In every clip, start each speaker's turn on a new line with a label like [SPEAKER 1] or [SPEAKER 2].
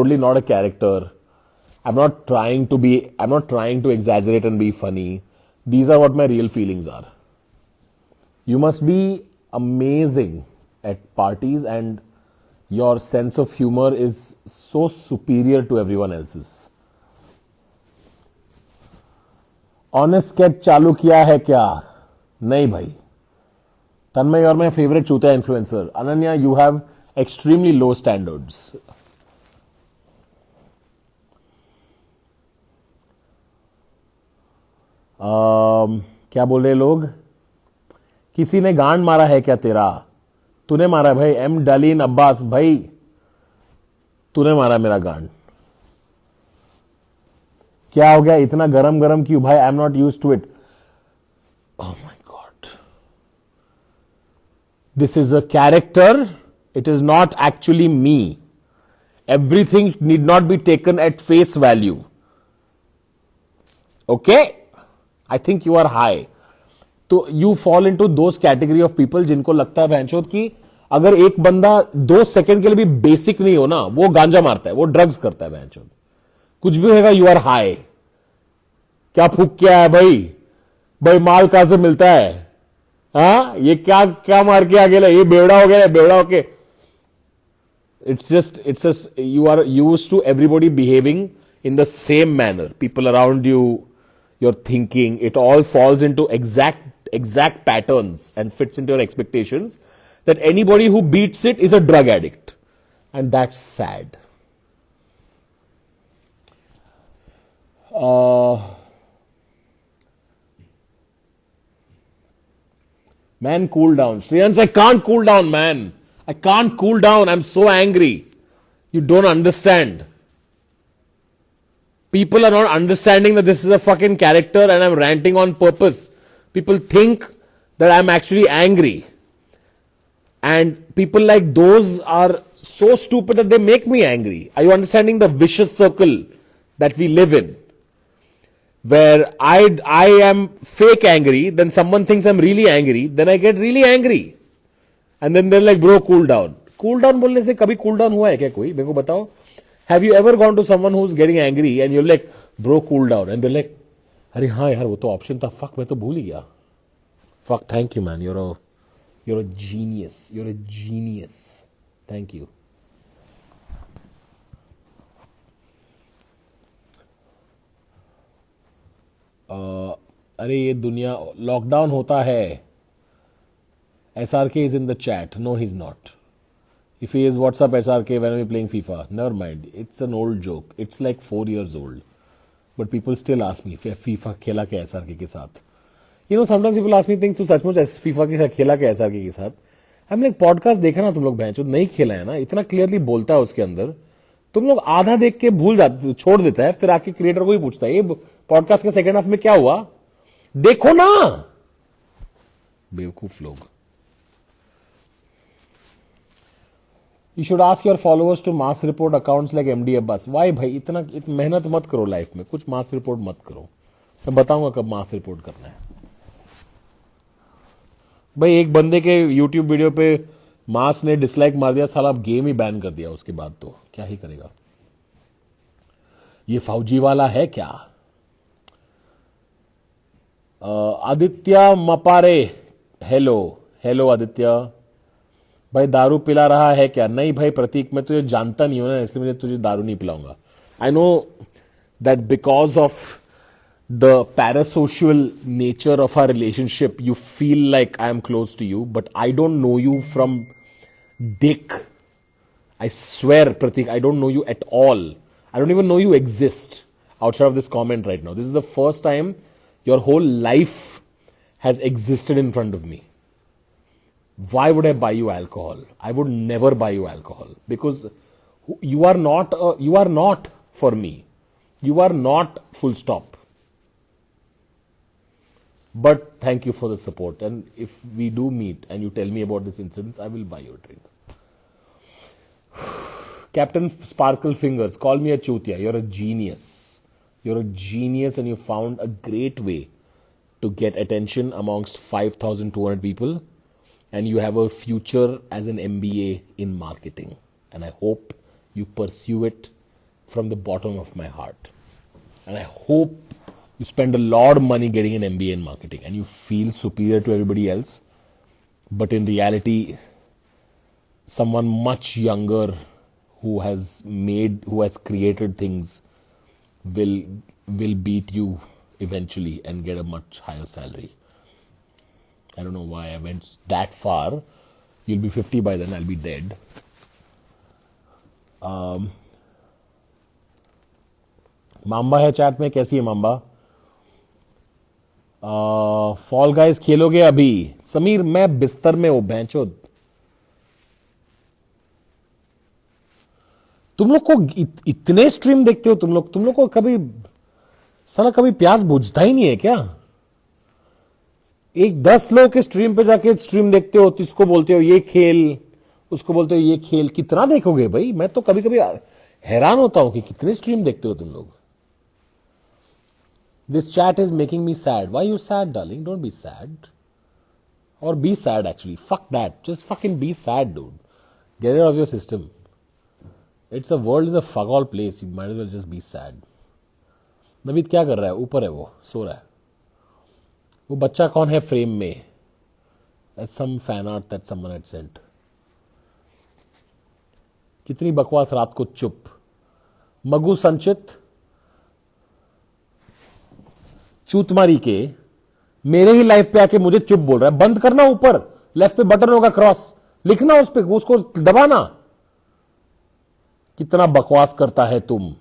[SPEAKER 1] totally not a character. I'm not trying to exaggerate and be funny. These are what my real feelings are. You must be amazing at parties, and your sense of humor is so superior to everyone else's. Honest sketch चालू किया है क्या? नहीं भाई. तन्मय, you're my favorite चूतिया influencer. Ananya, you have extremely low standards. क्या बोल रहे लोग? किसी ने गांड मारा है क्या तेरा? तूने मारा भाई. एम डलीन अब्बास भाई, तूने मारा मेरा गांड. क्या हो गया? इतना गरम गरम क्यों भाई? I am not use to it. Oh my God, this is a character. It is not actually me. Everything need not be taken at face value. Okay, I think you are high. तो you fall into those category of people जिनको लगता है भैंचोद कि अगर एक बंदा 2 second के लिए भी बेसिक नहीं हो ना, वो गांजा मारता है, वो ड्रग्स करता है भैंचोद. कुछ भी होगा, यू आर हाई. क्या फूक क्या है भाई? भाई माल कहां से मिलता है? हाँ, ये क्या क्या मार के आ गया? ये बेवड़ा हो गया, बेवड़ा होके. It's just you are used to everybody behaving in the same manner. People around you, your thinking, it all falls into exact patterns and fits into your expectations. That anybody who beats it is a drug addict, and that's sad. Man, cool down. Shreyans, I can't cool down, man. I can't cool down. I'm so angry. You don't understand. People are not understanding that this is a fucking character and I'm ranting on purpose. People think that I'm actually angry. And people like those are so stupid that they make me angry. Are you understanding the vicious circle that we live in? Where I am fake angry, then someone thinks I'm really angry, then I get really angry. And then they're like, bro, cool down. Cool down बोलने से कभी cool down हुआ है क्या कोई? मेरे को बताओ. Have you ever gone to someone who's getting angry and you're like, bro, cool down? And they're like, अरे हाँ यार, वो तो ऑप्शन था. Fuck, मैं तो भूल ही गया. Fuck, thank you, man. You're a genius. You're a genius. Thank you. अरे ये दुनिया, लॉकडाउन होता है. SRK is in the chat. No, he's not. If he is, what's up, SRK? When are we playing FIFA? Never mind. It's an old joke. It's like 4 years old. But people still ask me, FIFA खेला क्या SRK के साथ? You know, sometimes people ask me things, तो सचमुच FIFA के साथ खेला क्या SRK के साथ? I'm like, पॉडकास्ट देखा ना तुम लोग भैंचो, नहीं खेला है ना, इतना क्लियरली बोलता है उसके अंदर. तुम लोग आधा देख के भूल जाते, छोड़ देता है, फिर आके क्रिएटर को ही पूछता है, ये पॉडकास्ट के सेकंड हाफ में क्या हुआ? देखो ना, बेवकूफ लोग. You should ask your followers to mass report accounts like MD Abbas. Why भाई? इतना मेहनत मत करो लाइफ में, कुछ मास रिपोर्ट मत करो. मैं बताऊंगा कब मास रिपोर्ट करना है. भाई एक बंदे के YouTube वीडियो पे मास ने डिसलाइक मार दिया, साला गेम ही बैन कर दिया उसके बाद, तो क्या ही करेगा. ये फौजी वाला है क्या? आदित्य मपारे, हेलो आदित्य भाई. दारू पिला रहा है क्या? नहीं भाई प्रतीक, मैं तुझे जानता नहीं हूं ना, इसलिए मुझे तुझे दारू नहीं पिलाऊंगा. I know that because of the parasocial nature of our relationship you feel like I am close to you, but I don't know you from dick. I swear, Pratik, I don't know you at all. I don't even know you exist outside of this comment right now. This is the first time your whole life has existed in front of me. Why would I buy you alcohol? I would never buy you alcohol because you are not for me. You are not, full stop. But thank you for the support. And if we do meet and you tell me about this incident, I will buy you a drink. Captain Sparkle Fingers, call me a chutia. You're a genius. You're a genius and you found a great way to get attention amongst 5,200 people. And you have a future as an MBA in marketing. And I hope you pursue it from the bottom of my heart. And I hope you spend a lot of money getting an MBA in marketing and you feel superior to everybody else. But in reality, someone much younger who has created things will beat you eventually and get a much higher salary. I don't know why I went that far. You'll be 50 by then, I'll be dead. Mamba है chat में, कैसी है mamba? Fall guys खेलोगे अभी? समीर मैं बिस्तर में हूं भैंचोद। तुम लोग को इतने स्ट्रीम देखते हो तुम लोग को कभी साला कभी प्यास बुझता ही नहीं है क्या? एक 10 लोग के स्ट्रीम पे जाके स्ट्रीम देखते हो तो इसको बोलते हो ये खेल, उसको बोलते हो ये खेल। कितना देखोगे भाई? मैं तो कभी कभी हैरान होता हूं कि कितने स्ट्रीम देखते हो तुम लोग। This chat is making me sad. Why you sad, darling? Don't be sad. Or be sad, actually. Fuck that. Just fucking be sad, dude. Get it out of your system. The world is a fuck all place. You might as well just be sad. Naveed क्या कर रहा है? ऊपर है वो, सो रहा है। वो बच्चा कौन है फ्रेम में? Some fan art that someone had sent. कितनी बकवास रात को चुप। मगु संचित चूतमारी के मेरे ही लाइफ पे आके मुझे चुप बोल रहा है। बंद करना, ऊपर लेफ्ट पे बटन होगा क्रॉस, लिखना उस पे, उसको दबाना। कितना बकवास करता है तुम।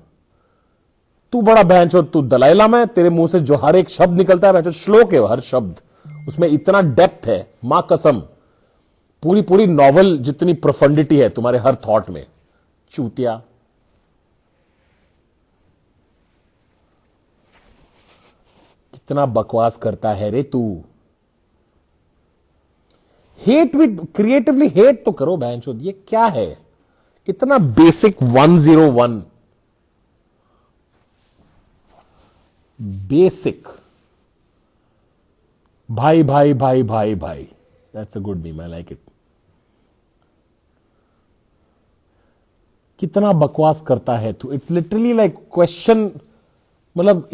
[SPEAKER 1] तू बड़ा बहन चो, तू दलाई लामा है। तेरे मुंह से जो हर एक शब्द निकलता है बहन चो श्लोक है, हर शब्द उसमें इतना डेप्थ है, मां कसम। पूरी नॉवल जितनी प्रोफंडिटी है तुम्हारे हर थॉट में। चूतिया। कितना बकवास करता है रे तू। हेट विद क्रिएटिवली हेट तो करो बहनचोद। ये क्या है इतना बेसिक 101 बेसिक भाई भाई भाई भाई भाई। That's a good meme, I like it. कितना बकवास करता है तू। इट्स लिटरली लाइक क्वेश्चन, मतलब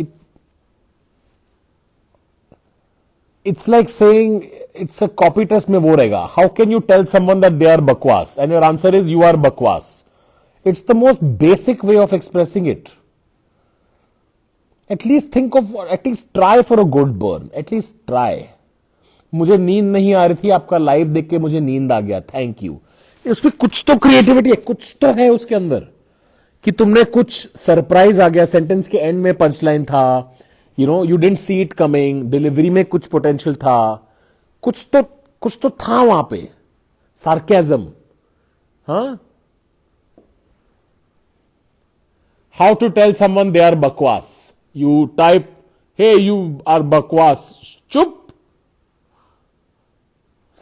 [SPEAKER 1] it's like saying it's a copy test में वो रहेगा, how can you tell someone that they are bakwas and your answer is you are bakwas. It's the most basic way of expressing it. At least think of, at least try for a good burn, at least try. मुझे नींद नहीं आ रही थी, आपका live देख के मुझे नींद आ गया, थैंक यू। उसमें कुछ तो क्रिएटिविटी है, कुछ तो है उसके अंदर कि तुमने कुछ सरप्राइज आ गया। सेंटेंस के एंड में पंच लाइन था, you didn't see it coming, delivery में कुछ पोटेंशियल था, कुछ तो था वहां पे, सार्केज्म। हाँ, how to tell someone they are बकवास? You type hey you are बकवास, चुप।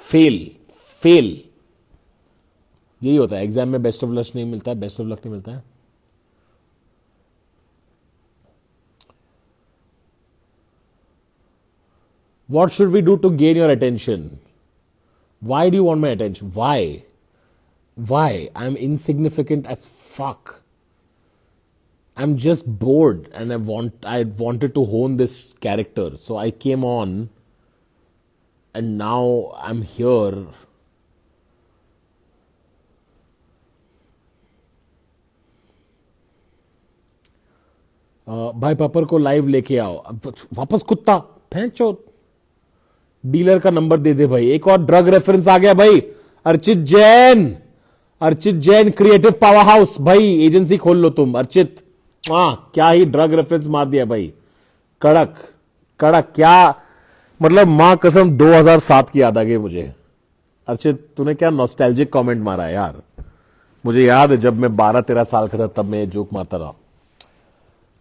[SPEAKER 1] फेल यही होता है एग्जाम में। बेस्ट ऑफ लक नहीं मिलता है, बेस्ट ऑफ लक नहीं मिलता है। What should we do to gain your attention? Why do you want my attention? Why? I'm insignificant as fuck. I'm just bored and I wanted to hone this character. So I came on and now I'm here. भाई पापर को live लेके आओ। वापस कुत्ता भैंचो। Dealer का number दे दे भाई। एक और ड्रग रेफरेंस आ गया भाई। Archit Jain creative power house भाई, एजेंसी खोल लो तुम अर्चित। क्या ही ड्रग रेफरेंस मार दिया भाई। कड़क क्या मतलब, मां कसम 2007 की याद आ गई मुझे। अर्चित तूने क्या नॉस्टैल्जिक कमेंट मारा है यार। मुझे याद है जब मैं 12-13 साल का था तब मैं जोक मारता रहा,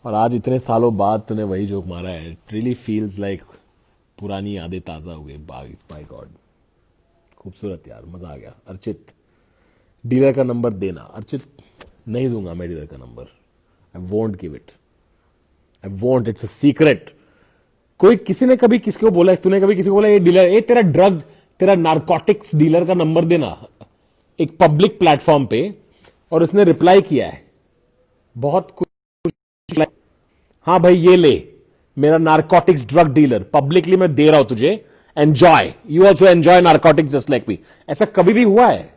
[SPEAKER 1] और आज इतने सालों बाद तूने वही जोक मारा है। इट रियली फील्स लाइक पुरानी यादें ताजा हो गई। बाय गॉड, खूबसूरत यार, मजा आ गया। अर्चित डीलर का नंबर देना। अर्चित नहीं दूंगा मैं डीलर का number. I won't give it, I won't, it's a secret. कोई किसी ने कभी किसी को बोला, तूने कभी किसी को बोला ये डीलर, ये तेरा नारकोटिक्स डीलर का नंबर देना, एक पब्लिक प्लेटफॉर्म पे, और उसने रिप्लाई किया है बहुत कुछ। हाँ भाई ये ले, मेरा नारकोटिक्स ड्रग डीलर, पब्लिकली मैं दे रहा हूं तुझे, enjoy, you also enjoy narcotics just like me. ऐसा कभी भी हुआ है?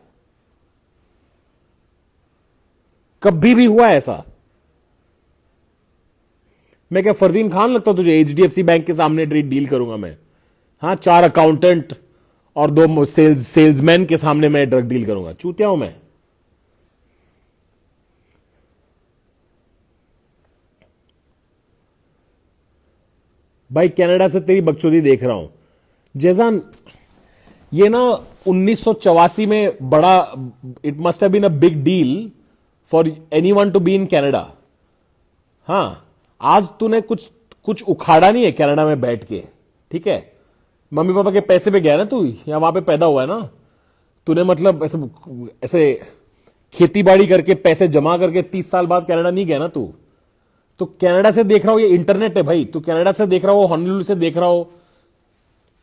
[SPEAKER 1] कभी भी हुआ है ऐसा? मैं क्या फरदीन खान लगता हूं तुझे? एचडीएफसी बैंक के सामने डील करूंगा मैं? हाँ, 4 अकाउंटेंट और 2 सेल्समैन के सामने मैं ड्रग डील करूंगा? चूतिया हूं मैं? भाई कनाडा से तेरी बकचोदी देख रहा हूं जैसा। ये ना 1984 में बड़ा, it must have been a big deal for anyone to be in Canada. हाँ, आज तूने कुछ कुछ उखाड़ा नहीं है कनाडा में बैठ के, ठीक है? मम्मी पापा के पैसे पे गया ना तू, या वहां पे पैदा हुआ है ना तूने, मतलब ऐसे ऐसे खेती बाड़ी करके पैसे जमा करके 30 साल बाद कनाडा नहीं गया ना तू। तो कनाडा से देख रहा हो, ये इंटरनेट है भाई, तू कनाडा से देख रहा हो, हॉनोलुलु से देख रहा हो,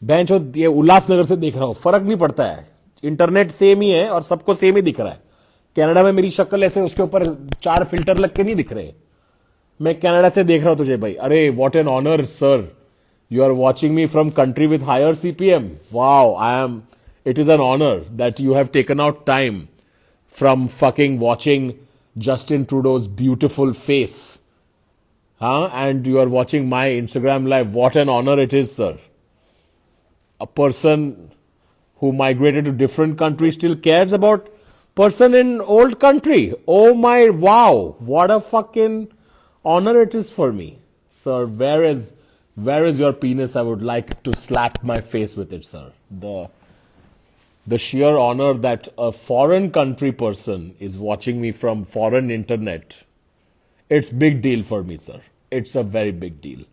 [SPEAKER 1] बेंच हो ये उल्लासनगर से देख रहा हो, फर्क नहीं पड़ता है। इंटरनेट सेम ही है और सबको सेम ही दिख रहा है। कनाडा में मेरी शक्ल ऐसे उसके ऊपर 4 फिल्टर लग के नहीं दिख रहे। मैं कनाडा से देख रहा हूं तुझे भाई। अरे what an honour sir, you are watching me from country with higher CPM. Wow, I am, it is an honour that you have taken out time from fucking watching Justin Trudeau's beautiful face. And you are watching my Instagram live. What an honor it is, sir. A person who migrated to different countries still cares about person in old country. Oh my, wow. What a fucking honor it is for me. Sir, where is your penis? I would like to slap my face with it, sir. The sheer honor that a foreign country person is watching me from foreign internet, it's big deal for me, sir. It's a very big deal.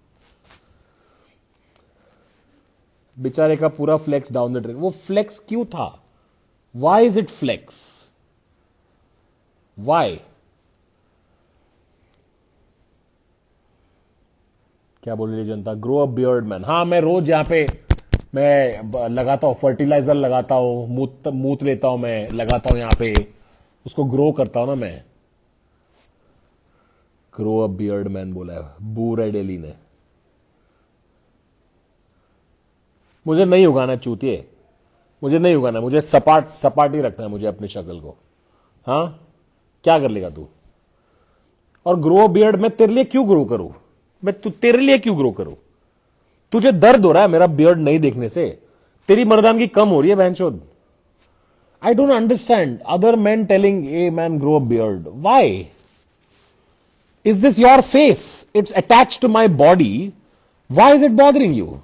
[SPEAKER 1] बेचारे का पूरा flex down the drain. वो flex क्यों था? Why is it flex? Why? क्या बोल रही है जनता? Grow a beard man. हाँ, मैं रोज यहां पे मैं लगाता हूं, फर्टिलाइजर लगाता हूं, मूत लेता हूं, मैं लगाता हूं यहां पे, उसको ग्रो करता हूं ना मैं। ग्रो अ बियर्ड मैन बोला है बू रेड एली ने। मुझे नहीं उगाना चूतिए, मुझे नहीं उगाना, मुझे सपाट ही रखना है मुझे अपनी शक्ल को। हाँ, क्या कर लेगा तू? और ग्रो अ बियर्ड मैं तेरे लिए क्यों ग्रो करूं? मैं तेरे लिए क्यों ग्रो करूं? तुझे दर्द हो रहा है मेरा बियर्ड नहीं देखने से? तेरी मर्दानगी कम हो रही है बहनचोद। I don't understand other man telling a man grow a beard. Why is this your face? It's attach to my body. Why is it bothering you?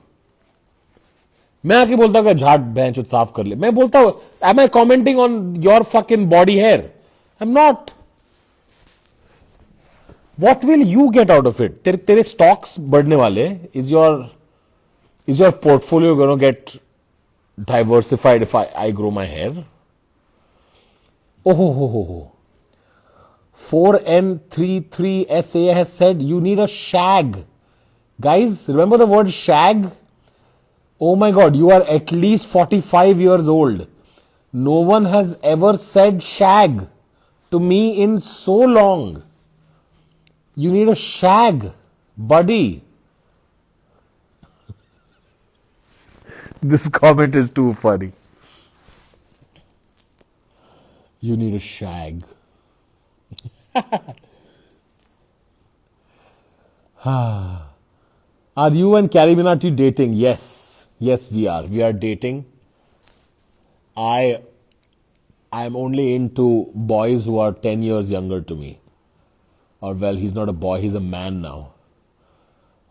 [SPEAKER 1] मैं आके बोलता हूं झाड़ बहनचोद साफ कर ले। मैं बोलता हूं am I commenting on your fucking body hair? I am not. What will you get out of it? तेरे स्टॉक्स बढ़ने वाले। Is your portfolio going to get diversified if I grow my hair? Oh, ho, ho, ho, ho. 4N33SA has said you need a shag. Guys, remember the word shag? Oh my God, you are at least 45 years old. No one has ever said shag to me in so long. You need a shag, buddy. This comment is too funny. You need a shag. Are you and Carrie Minati dating? Yes. Yes, we are. We are dating. I'm only into boys who are 10 years younger to me. Or well, he's not a boy, he's a man now.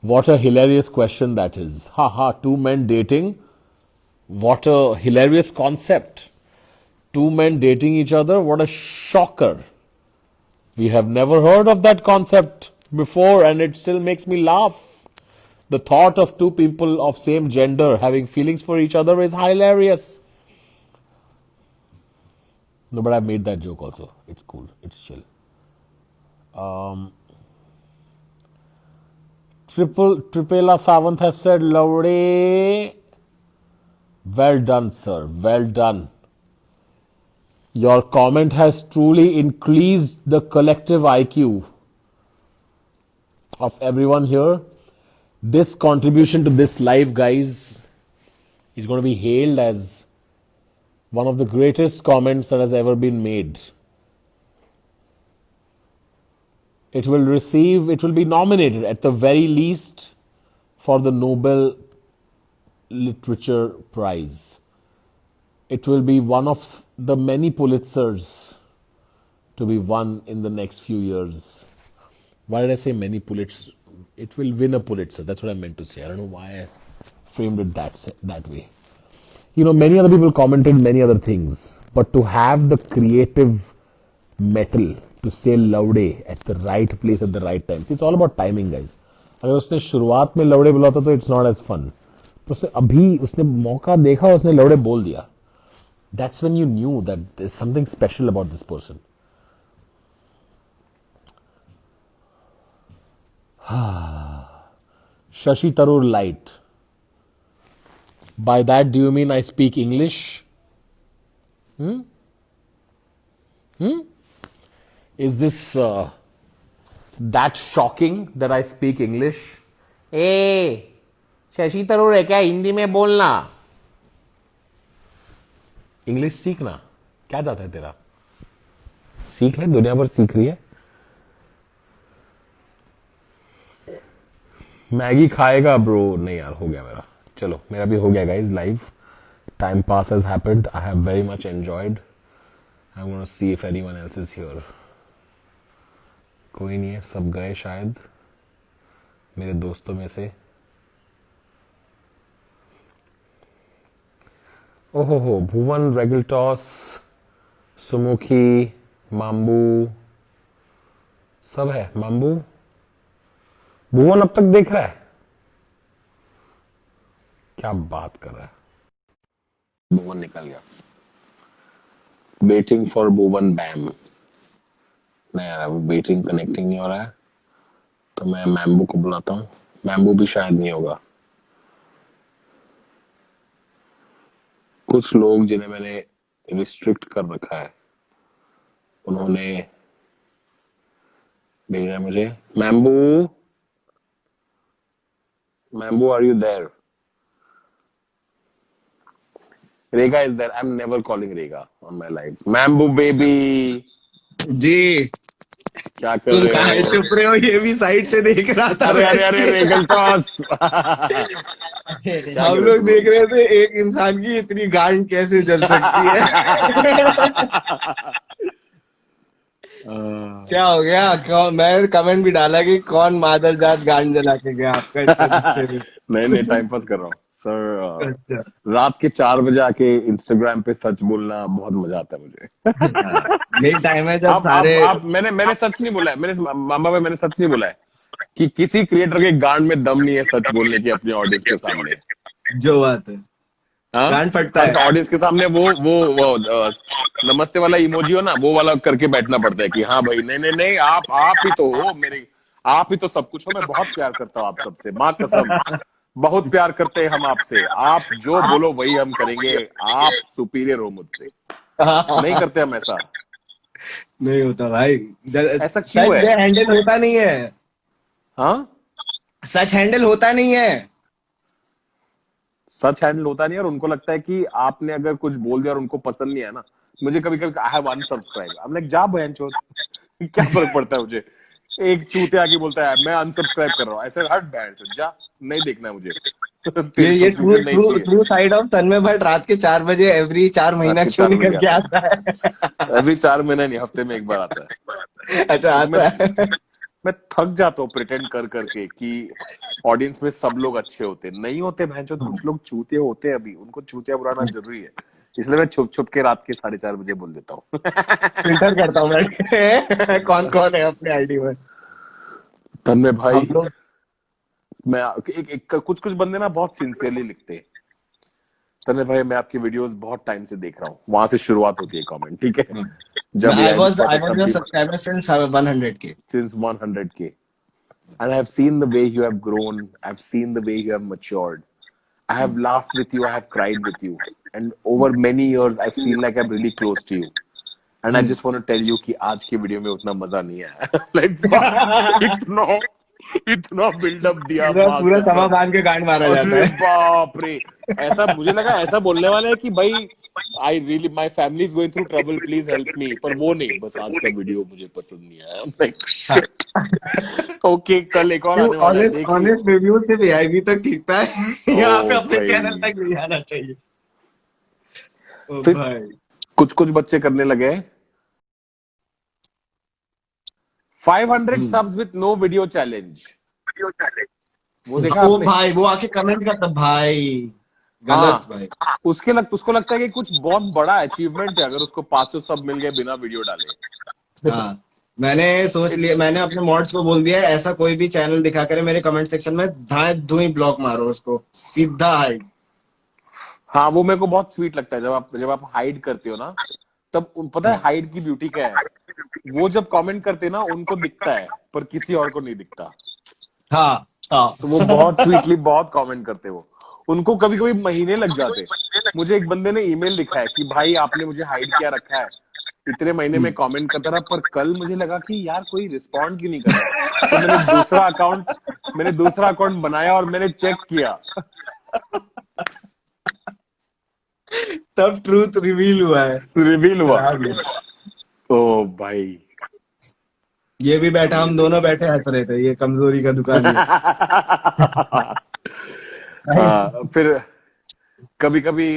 [SPEAKER 1] What a hilarious question that is. Haha, 2 men dating. What a hilarious concept. 2 men dating each other. What a shocker. We have never heard of that concept before and it still makes me laugh. The thought of 2 people of same gender having feelings for each other is hilarious. No, but I made that joke also. It's cool. It's chill. Tripela Savant has said, Lavade. Well done, sir. Well done. Your comment has truly increased the collective IQ. of everyone here. This contribution to this live, guys, is going to be hailed as one of the greatest comments that has ever been made. It will be nominated at the very least for the Nobel Literature Prize. It will be one of the many Pulitzers to be won in the next few years. Why did I say many Pulitzers? It will win a Pulitzer. That's what I meant to say. I don't know why I framed it that way. You know, many other people commented many other things, but to have the creative metal to say Laude at the right place at the right time. See, it's all about timing, guys. अगर उसने शुरुआत में लौड़े बोला था तो it's not as fun. तो उसने अभी उसने मौका देखा, उसने लौड़े बोल दिया. That's when you knew that there's something special about this person. Shashi Tharoor Light. By that, do you mean I speak English? Is this that shocking that I speak English?
[SPEAKER 2] ए शशि थरूर है क्या? हिंदी में बोलना.
[SPEAKER 1] इंग्लिश सीखना क्या जाता है तेरा? सीख ले, दुनिया भर सीख रही है. मैगी खाएगा ब्रो? नहीं यार, हो गया मेरा. चलो, मेरा भी हो गया guys. Live time pass has happened. I have very much enjoyed. I want to see if anyone else is here. कोई नहीं है, सब गए शायद मेरे दोस्तों में से. ओहो, भुवन, रेगलटॉस, सुमुखी, माम्बू, सब है. माम्बू, भुवन अब तक देख रहा है? क्या बात कर रहा है? भुवन निकल गया. वेटिंग फॉर भुवन बैम. नहीं यार, अभी वेटिंग कनेक्टिंग नहीं हो रहा है, तो मैं मैम्बू को बुलाता हूँ. मैम्बू भी शायद नहीं होगा. कुछ लोग जिन्हें मैंने रिस्ट्रिक्ट कर रखा है, उन्होंने भेजा है मुझे. मैम्बू, मैम्बू, आर यू देयर? रेगा is there. I am never calling रेगा ऑन माय लाइफ. मैम्बू बेबी
[SPEAKER 3] जी,
[SPEAKER 1] क्या कर
[SPEAKER 3] तुम
[SPEAKER 1] रहे
[SPEAKER 3] कहाँ
[SPEAKER 1] हो?
[SPEAKER 3] चुप रहे हो? ये भी साइड से देख रहा था.
[SPEAKER 1] अरे अरे अरे रेगल टॉस.
[SPEAKER 3] हम लोग देख रहे थे एक इंसान की इतनी गांड कैसे जल सकती है. क्या हो गया? कौन? मैं कमेंट भी डाला कि कौन मादरजात गांड जला के गया आपका इतना गुस्से में.
[SPEAKER 1] नहीं, टाइम पास कर रहा हूँ सर.
[SPEAKER 3] अच्छा,
[SPEAKER 1] रात के 4 बजे आके इंस्टाग्राम पे सच बोलना बहुत मजा आता है मुझे.
[SPEAKER 3] यही टाइम है जब
[SPEAKER 1] आप
[SPEAKER 3] सारे
[SPEAKER 1] मैंने सच नहीं बोला है. मेरे मामा भाई, मैंने सच नहीं बोला है कि किसी क्रिएटर के गांड में दम नहीं है सच बोलने की अपने ऑडियंस के सामने.
[SPEAKER 3] जो बात है, गांड फटता है.
[SPEAKER 1] ऑडियंस के सामने वो नमस्ते वाला इमोजी हो ना, वो वाला करके बैठना पड़ता है कि हाँ भाई, नहीं, आप ही तो हो मेरे, आप ही तो सब कुछ हो. मैं बहुत प्यार करता हूँ आप सबसे, माँ कसम. बहुत प्यार करते हैं हम आपसे. आप जो बोलो वही हम करेंगे. आप सुपीरियर हो मुझसे. नहीं करते हम ऐसा.
[SPEAKER 3] नहीं होता भाई.
[SPEAKER 1] ऐसा क्यों है?
[SPEAKER 3] हैंडल होता नहीं है.
[SPEAKER 1] हाँ,
[SPEAKER 3] सच हैंडल होता नहीं है.
[SPEAKER 1] सच हैंडल होता नहीं है. और उनको लगता है कि आपने अगर कुछ बोल दिया और उनको पसंद नहीं है ना. मुझे कभी कभी आई हैव अनसब्सक्राइब. अब लाइक, जा बहन चोद, क्या फर्क पड़ता है मुझे. एक चूते आके बोलता है मैं अनसब्सक्राइब कर रहा हूँ, ऐसे हट बहन चोद, जा, नहीं देखना है मुझे.
[SPEAKER 3] ये ट्रू साइड ऑफ तन्मय भट्ट रात के 4 बजे एवरी 4 महीना क्यों निकल के आता है?
[SPEAKER 1] अभी 4 महीना नहीं, हफ्ते में एक बार आता है.
[SPEAKER 3] अच्छा, आता है.
[SPEAKER 1] मैं थक जाता हूँ प्रिटेंड कर करके कि ऑडियंस में सब लोग अच्छे होते. नहीं होते भैंचोद. कुछ लोग चूतिया होते हैं. अभी उनको चूतिया बुलाना जरूरी है, इसलिए मैं छुप छुप के रात के 4:30 बजे बोल देता हूँ.
[SPEAKER 3] फिल्टर करता हूँ मैं. कौन कौन है अपने आईडी में.
[SPEAKER 1] तन्मय भाई, मैं कुछ बंदे ना बहुत सिंसियरली लिखते हैं. तन्मय भाई, मैं आपकी वीडियोस बहुत टाइम से देख रहा हूँ. वहां से शुरुआत होती है कमेंट, ठीक है. जब
[SPEAKER 3] I was your subscriber since 100K.
[SPEAKER 1] Since 100K. And I have seen the way you have grown. I've seen the way you have matured. I have laughed with you. I have cried with you. And over many years, I feel like I'm really close to you. And I just want to tell you कि आज की video में उतना मजा नहीं आया. Like, fuck, no. इतना buildup दिया
[SPEAKER 3] पूरा
[SPEAKER 1] माँ
[SPEAKER 3] पूरा समा
[SPEAKER 1] कसम।
[SPEAKER 3] बांध के गांड मारा जाता
[SPEAKER 1] अरे
[SPEAKER 3] है।
[SPEAKER 1] बाप रे, ऐसा मुझे लगा ऐसा बोलने वाला है कि भाई I really my family is going through trouble, please help me, पर वो नहीं, बस आज का वीडियो मुझे पसंद नहीं आया। लाइक
[SPEAKER 3] हाँ।
[SPEAKER 1] शिट। ओके, कल एक और
[SPEAKER 3] तू
[SPEAKER 1] आने वाला है,
[SPEAKER 3] ऑनेस्ट
[SPEAKER 1] देख लियो।
[SPEAKER 3] ऑनेस्ट रिव्यू से वीआईपी तक ठीक था। यहाँ पे
[SPEAKER 1] ओ
[SPEAKER 3] अपने चैनल
[SPEAKER 1] भाई,
[SPEAKER 3] तक नहीं आना चाहिए। ओ
[SPEAKER 1] फिर
[SPEAKER 3] भाई।
[SPEAKER 1] कुछ कुछ बच्चे करने लगे 500
[SPEAKER 3] हम्म।
[SPEAKER 1] subs with no video challenge। वो देखा
[SPEAKER 3] ओ
[SPEAKER 1] आपने?
[SPEAKER 3] भाई वो आके कमेंट करता भाई, गलत
[SPEAKER 1] हाँ,
[SPEAKER 3] भाई।
[SPEAKER 1] उसको लगता है कि कुछ बहुत बड़ा अचीवमेंट है अगर उसको 500 सब मिल गए बिना वीडियो डाले।
[SPEAKER 3] हाँ, मैंने सोच लिया, मैंने अपने मॉड्स को बोल दिया है, ऐसा कोई भी चैनल दिखा करे मेरे कमेंट सेक्शन में धाए धुई ब्लॉक मारो उसको सीधा हाइड।
[SPEAKER 1] हाँ, वो मेरे को बहुत स्वीट लगता है जब आप हाइड करते हो ना, तब पता है हाइड की ब्यूटी क्या है? वो जब कमेंट करते हैं ना उनको दिखता है पर किसी और को नहीं दिखता।
[SPEAKER 3] हाँ हाँ।
[SPEAKER 1] तो वो बहुत स्वीटली बहुत कमेंट करते हो, उनको कभी कभी महीने लग जाते। मुझे एक बंदे ने ईमेल लिखा है कि भाई आपने मुझे हाइड किया रखा है, इतने महीने में कमेंट करता रहा, पर कल मुझे लगा कि यार कोई रिस्पॉन्ड क्यों नहीं कर रहा है, तो मैंने दूसरा अकाउंट बनाया और मैंने चेक किया।
[SPEAKER 3] तब ट्रूथ रिवील हुआ है।
[SPEAKER 1] रिवील हुआ।
[SPEAKER 3] खराब है।
[SPEAKER 1] ओ भाई।
[SPEAKER 3] ये भी बैठा, हम
[SPEAKER 1] अमेजिंग।
[SPEAKER 3] दोनों बैठे हंस रहे थे, ये कमजोरी का दुकान है।
[SPEAKER 1] फिर कभी कभी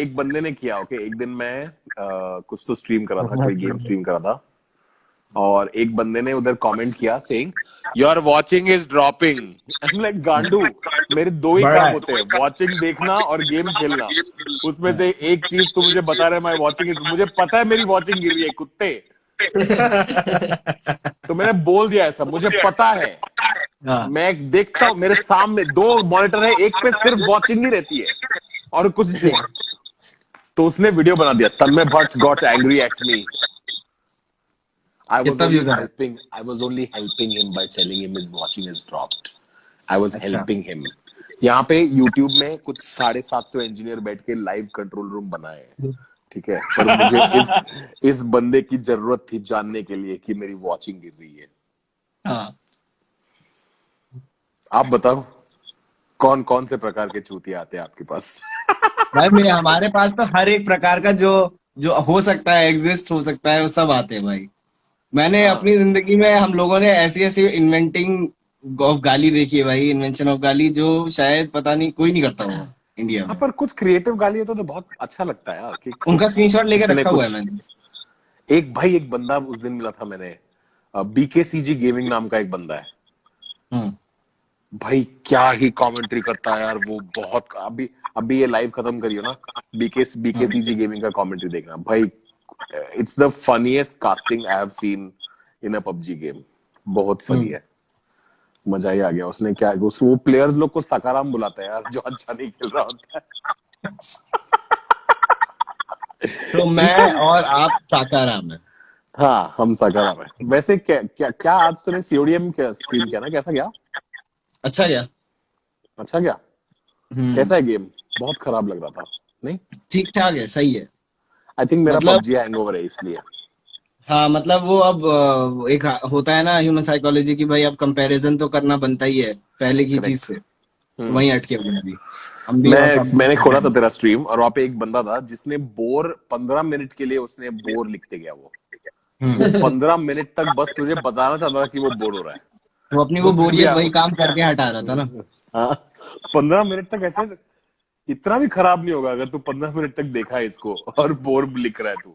[SPEAKER 1] एक बंदे ने किया, ओके, एक दिन मैं कुछ तो स्ट्रीम कर रहा था, कोई गेम स्ट्रीम कर रहा था, और एक बंदे ने उधर कमेंट किया saying your watching is dropping. I am like गांडू, मेरे दो ही
[SPEAKER 3] बड़ा
[SPEAKER 1] काम
[SPEAKER 3] है।
[SPEAKER 1] होते हैं, वॉचिंग देखना और गेम खेलना। उसमें से एक चीज तू मुझे बता रहा है माई वॉचिंग इज, मुझे पता है मेरी वॉचिंग गिर रही है कुत्ते। तो मैंने बोल दिया ऐसा, मुझे पता है,
[SPEAKER 3] हाँ।
[SPEAKER 1] मैं देखता हूं मेरे सामने दो मॉनिटर है, एक पे सिर्फ वॉचिंग ही रहती है और कुछ नहीं। तो उसने वीडियो बना दिया, Tanmay Bhatt got angry at me. I was
[SPEAKER 3] कितना
[SPEAKER 1] only
[SPEAKER 3] व्यूज आया?
[SPEAKER 1] helping. I was only helping him by telling him his watching is dropped. I was
[SPEAKER 3] अच्छा।
[SPEAKER 1] helping him. यहाँ पे YouTube में कुछ 750 इंजीनियर बैठ के लाइव कंट्रोल रूम बनाए हैं, ठीक है, पर मुझे इस बंदे की जरूरत थी जानने के लिए कि मेरी वॉचिंग गिर रही है।
[SPEAKER 3] हाँ
[SPEAKER 1] आप बताओ, कौन कौन से प्रकार के चूतिया आते हैं आपके पास?
[SPEAKER 3] भाई, मेरे हमारे पास तो हर एक प्रकार का जो जो हो सकता है, एग्जिस्ट हो सकता है, वो सब आते हैं भाई। मैंने
[SPEAKER 1] हाँ
[SPEAKER 3] अपनी जिंदगी में, हम लोगों ने ऐसी ऐसी इन्वेंटिंग ऑफ गाली देखी है भाई, इन्वेंशन ऑफ गाली, जो शायद पता नहीं कोई नहीं करता होगा इंडिया
[SPEAKER 1] हाँ,
[SPEAKER 3] में।
[SPEAKER 1] पर कुछ क्रिएटिव गाली होता तो बहुत अच्छा लगता है यार, कि
[SPEAKER 3] उनका
[SPEAKER 1] कुछ
[SPEAKER 3] स्क्रीनशॉट लेके
[SPEAKER 1] किसी ने
[SPEAKER 3] रखा हुआ
[SPEAKER 1] कुछ।
[SPEAKER 3] है मैंने।
[SPEAKER 1] एक बंदा उस दिन मिला था मैंने, BKCG गेमिंग नाम का एक बंदा है
[SPEAKER 3] हम्म।
[SPEAKER 1] भाई, क्या ही कमेंट्री करता है यार वो, बहुत। अभी अभी ये लाइव खत्म करियो ना, BKCG गेमिंग का कमेंट्री देखना भाई, it's the funniest casting I have seen in a PUBG game. बहुत फनी
[SPEAKER 3] हम्म।
[SPEAKER 1] है, मजा ही आ गया। उसने क्या, वो प्लेयर्स लोग को सकाराम बुलाता है यार, जो अच्छा नहीं खेल रहा होता
[SPEAKER 3] तो मैं और आप साकाराम है।
[SPEAKER 1] हाँ, हम सकाराम है। वैसे क्या क्या क्या आज तूने CODM क्या स्ट्रीम किया ना, कैसा गया?
[SPEAKER 3] अच्छा क्या?
[SPEAKER 1] अच्छा गया?
[SPEAKER 3] हम्म।
[SPEAKER 1] कैसा है गेम? बहुत खराब लग रहा था, नहीं?
[SPEAKER 3] ठीक ठाक है, सही है।
[SPEAKER 1] आई थिंक मेरा
[SPEAKER 3] मतलब,
[SPEAKER 1] PUBG हैंगओवर है इसलिए।
[SPEAKER 3] हाँ मतलब वो अब एक होता है ना ह्यूमन साइकोलॉजी की, भाई अब कंपैरिजन तो करना बनता ही है पहले की चीज
[SPEAKER 1] करेक्ट।
[SPEAKER 3] से, तो वहीं अटके हुए हैं अभी हम भी। और
[SPEAKER 1] मैंने खोला था तेरा स्ट्रीम, और वहां पे एक बंदा था जिसने 15 मिनट के लिए उसने बोर लिखते गया। वो 15 मिनट तक बस तुझे बताना चाहता था कि वो बोर हो रहा है।
[SPEAKER 3] वो अपनी वो
[SPEAKER 1] वो फिर भी
[SPEAKER 3] बोरियत वही काम करके हटा रहा था ना।
[SPEAKER 1] हाँ, 15 मिनट तक ऐसे, इतना भी खराब नहीं होगा अगर तू 15 मिनट तक देखा है इसको और बोर लिख रहा है तू।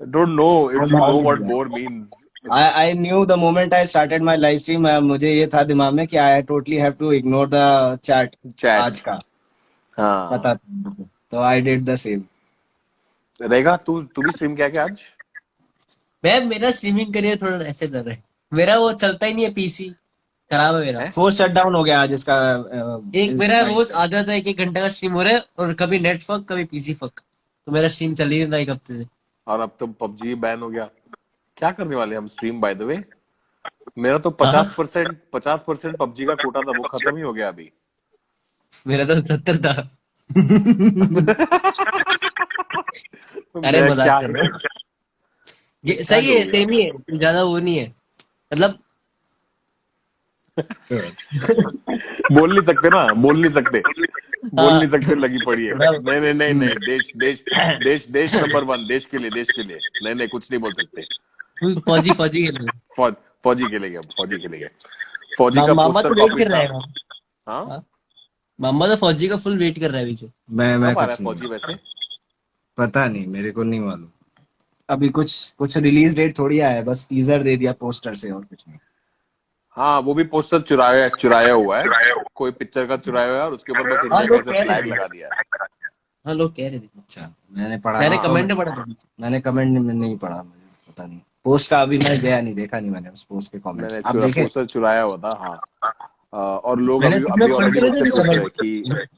[SPEAKER 1] Don't know if you know what bore means.
[SPEAKER 3] I knew the moment I started my live stream, मुझे ये था दिमाग में कि I totally have to ignore the chat
[SPEAKER 1] chat.
[SPEAKER 3] आज का,
[SPEAKER 1] हाँ,
[SPEAKER 3] पता था। तो आई डिड द सेम।
[SPEAKER 1] रहेगा। तू भी स्ट्रीम किया क्या आज?
[SPEAKER 2] मैं मेरा स्ट्रीमिंग करियर थोड़ा ऐसे कर रहे हैं, मेरा वो चलता ही नहीं है, पीसी खराब है मेरा।
[SPEAKER 1] है?
[SPEAKER 3] फोर्स शट डाउन हो गया आज इसका।
[SPEAKER 2] एक मेरा रोज आधा था, एक घंटे का स्ट्रीम हो रहा है, और कभी नेट फक कभी पीसी फक, तो मेरा स्ट्रीम चल ही नहीं रहा एक हफ्ते से।
[SPEAKER 1] और अब तो PUBG बैन हो गया। क्या करने वाले हम स्ट्रीम, बाय द वे? मेरा तो
[SPEAKER 2] हाँ,
[SPEAKER 1] 50% PUBG का कोटा था, वो खत्म ही हो गया अभी।
[SPEAKER 2] मेरा तो 70 था। अरे
[SPEAKER 1] मैं
[SPEAKER 2] मजाक
[SPEAKER 1] क्या
[SPEAKER 2] कर रहा
[SPEAKER 1] करूं?
[SPEAKER 2] हूँ।
[SPEAKER 1] मैं क्या
[SPEAKER 2] सही है,
[SPEAKER 1] करूं
[SPEAKER 2] सेम
[SPEAKER 1] यार?
[SPEAKER 2] ही है, ज्यादा वो नहीं है मतलब।
[SPEAKER 1] बोल नहीं सकते ना, बोल नहीं सकते, बोल नहीं सकते, लगी पड़ी है। नहीं नहीं नहीं नहीं, देश देश देश देश नंबर 1, देश के लिए, देश के लिए। नहीं नहीं, कुछ नहीं बोल सकते।
[SPEAKER 2] फौजी फौजी खेल रहे
[SPEAKER 1] फौजी खेलेंगे, अब फौजी खेलेंगे। फौजी का
[SPEAKER 2] मामा
[SPEAKER 1] पोस्टर
[SPEAKER 2] तो वेट
[SPEAKER 1] कॉपी
[SPEAKER 2] कर
[SPEAKER 1] था।
[SPEAKER 2] रहा है।
[SPEAKER 1] हाँ,
[SPEAKER 2] हाँ? मामा तो फौजी का फुल वेट कर रहा है पीछे।
[SPEAKER 3] मैं
[SPEAKER 1] कब आ रहा है
[SPEAKER 3] कुछ
[SPEAKER 1] फौजी
[SPEAKER 3] नहीं,
[SPEAKER 1] वैसे?
[SPEAKER 3] पता नहीं, मेरे को नहीं मालूम। अभी कुछ कुछ रिलीज डेट थोड़ी आया है, बस टीजर दे दिया पोस्टर से, और कुछ नहीं।
[SPEAKER 1] हाँ, वो भी पोस्टर चुराया चुराया हुआ है, कोई पिक्चर का चुराया हुआ है, और उसके ऊपर बस
[SPEAKER 2] हाँ
[SPEAKER 1] इंडिया का
[SPEAKER 2] लोग
[SPEAKER 1] ऐसे
[SPEAKER 2] कह रहे
[SPEAKER 1] फ्लैग
[SPEAKER 2] थे।
[SPEAKER 1] लगा दिया है।
[SPEAKER 2] हाँ लोग कह रहे थे।
[SPEAKER 3] अच्छा, मैंने पढ़ा
[SPEAKER 2] मैंने
[SPEAKER 3] नहीं
[SPEAKER 1] हाँ,
[SPEAKER 3] तो
[SPEAKER 2] कमेंट पढ़ा था।
[SPEAKER 3] मैंने कमेंट में नहीं पढ़ा, मुझे पता नहीं। पोस्ट का अभी मैं गया नहीं, देखा नहीं मैंने उस पोस्ट के कमेंट्स।
[SPEAKER 1] मैंने
[SPEAKER 3] आप देखे?
[SPEAKER 1] पोस्टर चुराया हुआ था। हाँ, और लोग
[SPEAKER 2] मैंने
[SPEAKER 1] अभी
[SPEAKER 2] तुम
[SPEAKER 1] अभी
[SPEAKER 2] लोग
[SPEAKER 1] ऑलरेडी
[SPEAKER 2] पढ़ते
[SPEAKER 1] मुझसे
[SPEAKER 2] रहते थे
[SPEAKER 1] पूछ रहे हैं कि
[SPEAKER 2] कमेंट।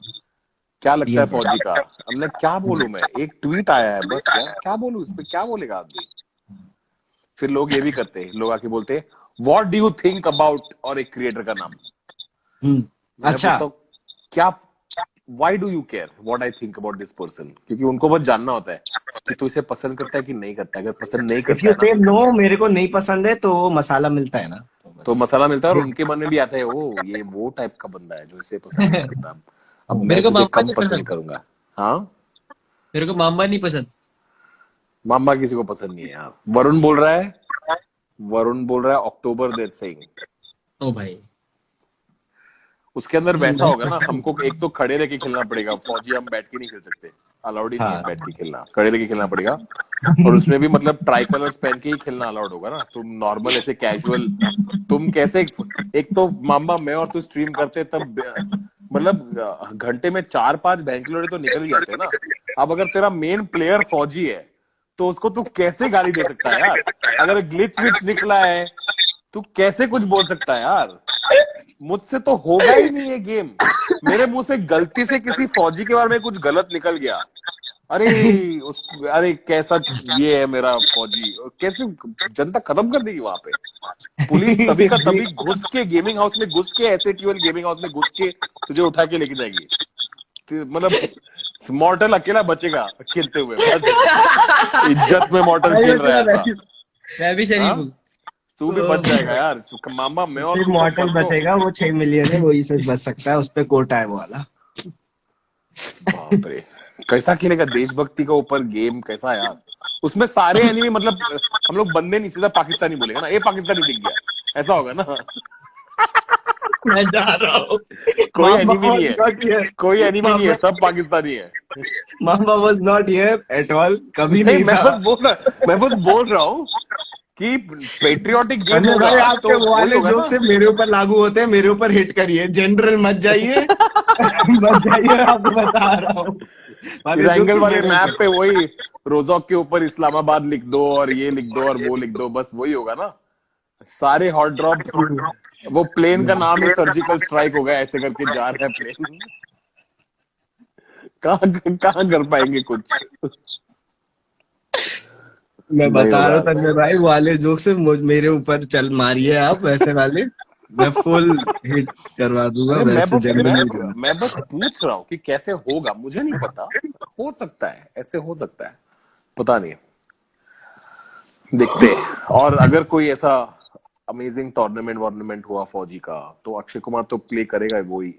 [SPEAKER 1] क्या लगता है
[SPEAKER 3] डीएम
[SPEAKER 1] फौजी का। हमने क्या बोलूं मैं, एक ट्वीट आया है बस यार, क्या बोलूं इस पे, क्या बोलेगा आदमी। फिर लोग ये भी करते हैं, लोग आके बोलते हैं what do you think about, और एक क्रिएटर का नाम। मैं
[SPEAKER 3] अच्छा।
[SPEAKER 1] पूछता हूँ क्या, why do you care what I think about this person, क्योंकि उनको बस जानना होता है कि तू इसे पसंद करता है कि नहीं करता है। अगर पसंद नहीं
[SPEAKER 3] इफ
[SPEAKER 1] करता
[SPEAKER 3] यू
[SPEAKER 1] है ना,
[SPEAKER 3] से नो, मेरे को नहीं पसंद है, तो मसाला मिलता है ना, तो
[SPEAKER 1] तो
[SPEAKER 3] बस।
[SPEAKER 1] मसाला मिलता है, और उनके मन में भी आता है ओ ये वो टाइप का बंदा है जो इसे पसंद नहीं करता, अब
[SPEAKER 2] मेरे
[SPEAKER 1] मैं
[SPEAKER 2] को
[SPEAKER 1] तुझे
[SPEAKER 2] मामा
[SPEAKER 1] कम
[SPEAKER 2] नहीं
[SPEAKER 1] पसंद
[SPEAKER 2] पसंद।
[SPEAKER 1] करूंगा। हाँ,
[SPEAKER 2] मेरे को मामा नहीं पसंद।
[SPEAKER 1] मामा किसी को पसंद नहीं है यार। वरुण बोल रहा है, वरुण बोल रहा है अक्टूबर देर सिंह।
[SPEAKER 2] ओ भाई।
[SPEAKER 1] उसके अंदर वैसा
[SPEAKER 2] नहीं
[SPEAKER 1] होगा ना,
[SPEAKER 2] पसंद।
[SPEAKER 1] हमको एक तो खड़े रह के खेलना पड़ेगा, फौजी हम बैठ के नहीं खेल सकते, अलाउड ही नहीं है
[SPEAKER 3] हाँ।
[SPEAKER 1] बैठ के खेलना, खड़े रह के खेलना पड़ेगा। और उसमें भी मतलब ट्राई कलर्स पहन के ही खेलना अलाउड होगा ना, तुम नॉर्मल ऐसे कैजुअल, तुम कैसे, एक तो मामा मैं और तू स्ट्रीम करते तब मतलब घंटे में 4-5 बैंकलोरे तो निकल ही जाते ना। अब अगर तेरा मेन प्लेयर फौजी है तो उसको तू कैसे गाली दे सकता है यार, अगर ग्लिच विच निकला है तू कैसे कुछ बोल सकता है यार। मुझसे तो होगा ही नहीं ये गेम, मेरे मुंह से गलती से किसी फौजी के बारे में कुछ गलत निकल गया, अरे उसको, अरे कैसा ये है मेरा फौजी, और कैसे जनता खत्म कर देगी वहां पे। पुलिस तभी का तभी घुस के गेमिंग हाउस में घुस के, ऐसे ट्यूएल गेमिंग हाउस में घुस के तुझे उठा के लेके जाएगी। मतलब मॉर्टल अकेला बचेगा खेलते हुए, बस इज्जत में मॉर्टल खेल रहा है ऐसा।
[SPEAKER 2] मैं भी शरीफ
[SPEAKER 1] हाँ,
[SPEAKER 2] हूँ।
[SPEAKER 1] तू भी बच जाएगा यार, मामा मैं और
[SPEAKER 3] सिर्फ
[SPEAKER 1] तू तो
[SPEAKER 3] मॉर्टल
[SPEAKER 1] परसों।
[SPEAKER 3] बचेगा, वो 6 मिलियन है, वही से बच सकता है, उस पे कोटा है वो वाला।
[SPEAKER 1] बाप रे, कैसा खेलेगा देशभक्ति का ऊपर गेम, कैसा यार। उसमें सारे एनिमी मतलब हम लोग बंदे नहीं, सीधा पाकिस्तानी बोलेगा ना, ये पाकिस्तानी दिख गया, ऐसा होगा ना।
[SPEAKER 2] मैं जा रहा हूँ।
[SPEAKER 1] कोई
[SPEAKER 3] मामा
[SPEAKER 1] एनिमी नहीं
[SPEAKER 3] was
[SPEAKER 1] है,
[SPEAKER 3] not here.
[SPEAKER 1] कोई एनिमी नहीं है,
[SPEAKER 3] मामा
[SPEAKER 1] सब पाकिस्तानी है।
[SPEAKER 3] मामा was not here at all. कभी
[SPEAKER 1] नहीं,
[SPEAKER 3] नहीं था।
[SPEAKER 1] मैं बस बोल रहा हूँ कि पेट्रियोटिक गेम
[SPEAKER 3] संजय भाई,
[SPEAKER 1] होगा
[SPEAKER 3] आपके
[SPEAKER 1] तो
[SPEAKER 3] वो
[SPEAKER 1] वही
[SPEAKER 3] वाले
[SPEAKER 1] होगा
[SPEAKER 3] जोक
[SPEAKER 1] ना।
[SPEAKER 3] से मेरे ऊपर लागू होते हैं, मेरे ऊपर हिट करिए, जनरल मत जाइए। मत जाइए, आपको बता रहा हूँ। वाले जोक
[SPEAKER 1] इरेंगल
[SPEAKER 3] से
[SPEAKER 1] वाले
[SPEAKER 3] मेरे
[SPEAKER 1] मैप
[SPEAKER 3] ऊपर।
[SPEAKER 1] पे वही रोजॉक के ऊपर इस्लामाबाद लिख दो, और ये लिख दो, और वो लिख दो, बस वही होगा ना। सारे हॉट ड्रॉप, वो प्लेन का नाम ही सर्जिकल स्ट्राइक होगा, ऐसे करके जा रहा है प्लेन। कहाँ कहाँ कर पाएंगे कुछ।
[SPEAKER 3] मैं
[SPEAKER 1] नहीं
[SPEAKER 3] बता रहा
[SPEAKER 1] होगा।
[SPEAKER 3] हूँ संजय भाई, वो वाले जोक से मेरे ऊपर चल मारिए आप, वैसे वाले मैं फुल हिट करवा दूंगा,
[SPEAKER 1] अरे
[SPEAKER 3] वैसे जनरल।
[SPEAKER 1] मैं बस पूछ रहा हूँ कि कैसे होगा, मुझे नहीं पता, हो सकता है ऐसे, हो सकता है, पता नहीं, देखते हैं। और अगर कोई ऐसा अमेजिंग टूर्नामेंट वार्नामेंट हुआ फौजी का, तो अक्षय कुमार तो प्ले करेगा वो ही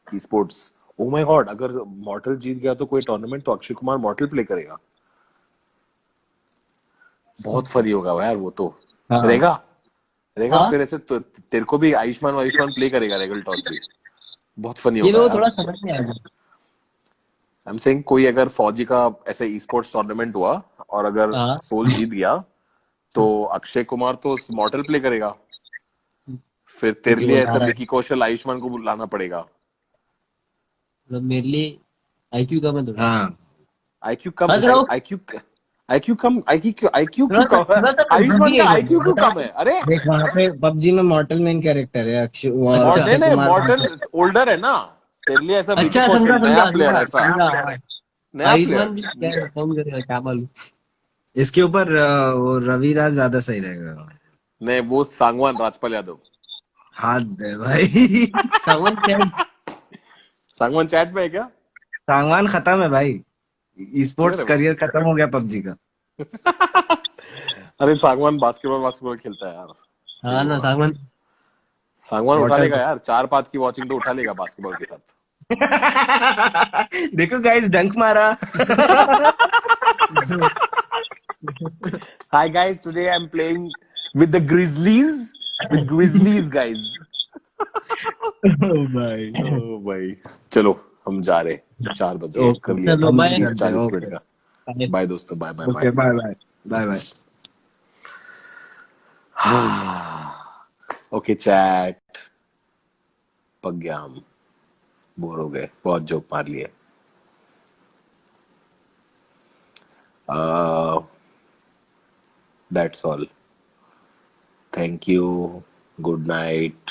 [SPEAKER 1] esports. Oh my god, अगर मॉर्टल जीत गया तो कोई टूर्नामेंट, तो अक्षय कुमार मॉर्टल प्ले करेगा, बहुत फनी होगा यार वो तो।
[SPEAKER 3] हाँ।
[SPEAKER 1] रहेगा, रहेगा
[SPEAKER 2] हाँ
[SPEAKER 1] फिर ऐसे तो, तेरे को भी आयुष्मान आयुष्मान प्ले करेगा रेगल टॉस भी, बहुत फनी
[SPEAKER 2] ये
[SPEAKER 1] होगा
[SPEAKER 2] वो
[SPEAKER 1] यार।
[SPEAKER 2] थोड़ा समझ नहीं आया।
[SPEAKER 1] आई एम सेइंग कोई अगर फौजी का ऐसे ई स्पोर्ट्स टूर्नामेंट हुआ और अगर
[SPEAKER 2] हाँ
[SPEAKER 1] सोल जीत गया, तो अक्षय कुमार तो मॉर्टल प्ले करेगा, फिर तेरे
[SPEAKER 2] क्योंकि वो
[SPEAKER 1] लिए
[SPEAKER 2] गा
[SPEAKER 1] ऐसा
[SPEAKER 2] रहा है।
[SPEAKER 1] विकी कौशल आयुष्मान को बुलाना पड़ेगा।
[SPEAKER 2] मतलब मेरे लिए आईक्यू कम है थोड़ा।
[SPEAKER 3] हाँ।
[SPEAKER 1] आईक्यू कम,
[SPEAKER 2] हंस रहा हूँ।
[SPEAKER 1] आईक्यू आईक्यू कम, आईक्यू क्यों कम है?
[SPEAKER 2] थोड़ा सा
[SPEAKER 1] आयुष्मान
[SPEAKER 2] बुद्धि
[SPEAKER 1] का
[SPEAKER 2] है
[SPEAKER 1] आईक्यू क्यों
[SPEAKER 2] बता।
[SPEAKER 1] कम है? अरे
[SPEAKER 3] देख, वहां पे पबजी में मॉर्टल मेन कैरेक्टर है, अक्षय और
[SPEAKER 2] अच्छा
[SPEAKER 1] नहीं
[SPEAKER 3] अक्षय
[SPEAKER 1] नहीं,
[SPEAKER 3] कुमार
[SPEAKER 1] मॉर्टल
[SPEAKER 3] mortal।
[SPEAKER 1] ओल्डर है ना, तेरे लिए ऐसा विकी
[SPEAKER 2] अच्छा, समझा
[SPEAKER 1] कौशल नया
[SPEAKER 2] समझा
[SPEAKER 1] प्लेयर,
[SPEAKER 2] समझा
[SPEAKER 1] ऐसा
[SPEAKER 2] समझा।
[SPEAKER 1] नया
[SPEAKER 2] आयुष्मान भी
[SPEAKER 1] प्लेयर।
[SPEAKER 2] क्या कम करेगा क्या मालूम।
[SPEAKER 3] इसके ऊपर वो रवि राज ज्यादा सही रहेगा।
[SPEAKER 1] नहीं, वो सांगवान राजपाल यादव।
[SPEAKER 3] हाथ दे भाई।
[SPEAKER 2] सावन क्या है?
[SPEAKER 1] सांगवान चैट में है क्या?
[SPEAKER 3] सांगवान खत्म है भाई,
[SPEAKER 1] किधर
[SPEAKER 3] स्पोर्ट्स
[SPEAKER 1] है वो?
[SPEAKER 3] करियर खत्म हो गया पबजी का।
[SPEAKER 1] अरे सांगवान बास्केटबॉल बास्केटबॉल खेलता है यार, सही
[SPEAKER 2] हाँ ना
[SPEAKER 1] होगा।
[SPEAKER 2] सावन।
[SPEAKER 1] सांगवान उठा
[SPEAKER 3] वाटर
[SPEAKER 1] लेगा यार, 4-5 की वॉचिंग तो उठा लेगा बास्केटबॉल के साथ।
[SPEAKER 3] देखो गाइस, डंक मारा।
[SPEAKER 1] Hi guys, today I'm playing with the Grizzlies. With Grizzlies guys.
[SPEAKER 3] ओ भाई।
[SPEAKER 1] ओ भाई, चलो हम जा रहे, 4 बज गए,
[SPEAKER 3] ओके,
[SPEAKER 1] कर लिया
[SPEAKER 2] चलो
[SPEAKER 3] हम भी
[SPEAKER 2] बाय।
[SPEAKER 3] चलते हैं।
[SPEAKER 1] 30-40
[SPEAKER 3] ओके,
[SPEAKER 1] मिनट का। बाय दोस्तों, bye bye
[SPEAKER 3] okay,
[SPEAKER 1] bye.
[SPEAKER 3] Bye bye, bye bye.
[SPEAKER 1] Okay chat, पक गया, हम बोर हो गए, बहुत जोक मार लिए। That's all, thank you, good night.